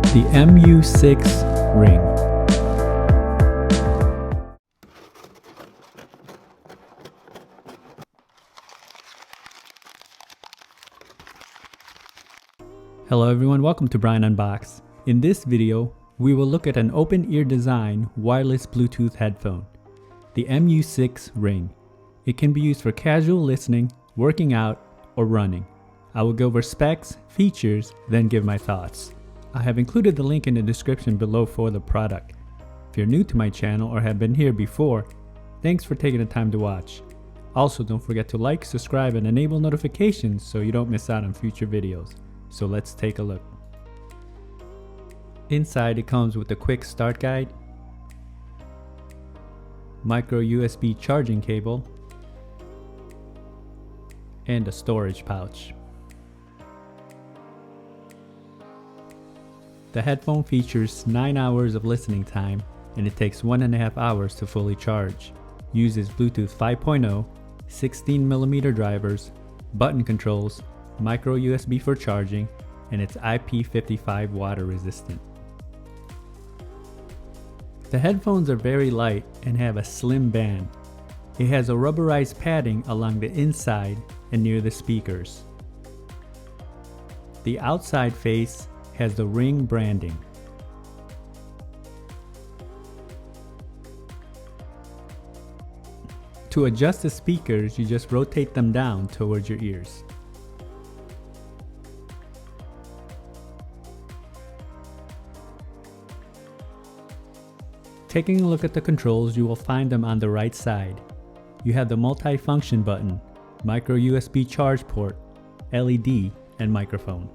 The Mu6 ring. Hello everyone, welcome to Brian Unboxed. In this video, we will look at an open ear design wireless Bluetooth headphone, the Mu6 ring. It can be used for casual listening, working out, or running. I will go over specs, features, then give my thoughts. I have included the link in the description below for the product. If you're new to my channel or have been here before, thanks for taking the time to watch. Also, don't forget to like, subscribe, and enable notifications so you don't miss out on future videos. So let's take a look. Inside, it comes with a quick start guide, micro USB charging cable, and a storage pouch. The headphone features 9 hours of listening time, and it takes 1.5 hours to fully charge. Uses Bluetooth 5.0, 16mm drivers, button controls, micro USB for charging, and it's IP55 water resistant. The headphones are very light and have a slim band. It has a rubberized padding along the inside and near the speakers. The outside face has the ring branding. To adjust the speakers, you just rotate them down towards your ears. Taking a look at the controls, you will find them on the right side. You have the multi-function button, micro USB charge port, LED, and microphone.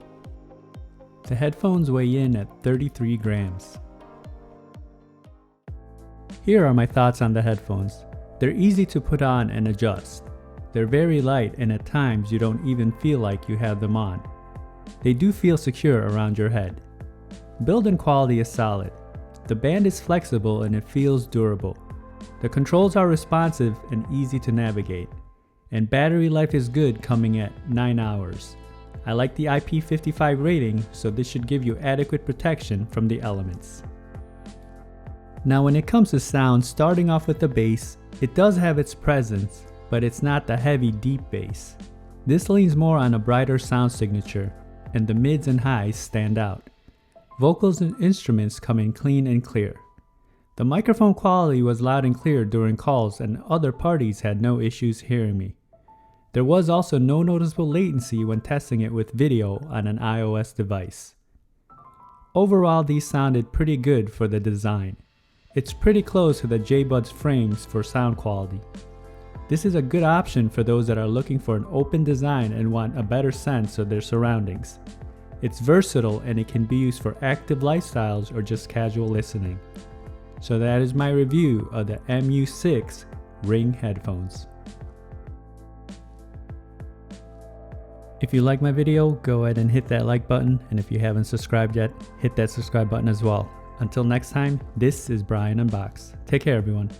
The headphones weigh in at 33 grams. Here are my thoughts on the headphones. They're easy to put on and adjust. They're very light, and at times you don't even feel like you have them on. They do feel secure around your head. Build and quality is solid. The band is flexible and it feels durable. The controls are responsive and easy to navigate. And battery life is good, coming at 9 hours. I like the IP55 rating, so this should give you adequate protection from the elements. Now when it comes to sound, starting off with the bass, it does have its presence, but it's not the heavy deep bass. This leans more on a brighter sound signature, and the mids and highs stand out. Vocals and instruments come in clean and clear. The microphone quality was loud and clear during calls, and other parties had no issues hearing me. There was also no noticeable latency when testing it with video on an iOS device. Overall, these sounded pretty good for the design. It's pretty close to the JBuds frames for sound quality. This is a good option for those that are looking for an open design and want a better sense of their surroundings. It's versatile and it can be used for active lifestyles or just casual listening. So that is my review of the Mu6 ring headphones. If you like my video, go ahead and hit that like button, and if you haven't subscribed yet, hit that subscribe button as well. Until next time, this is Brian Unboxed. Take care everyone.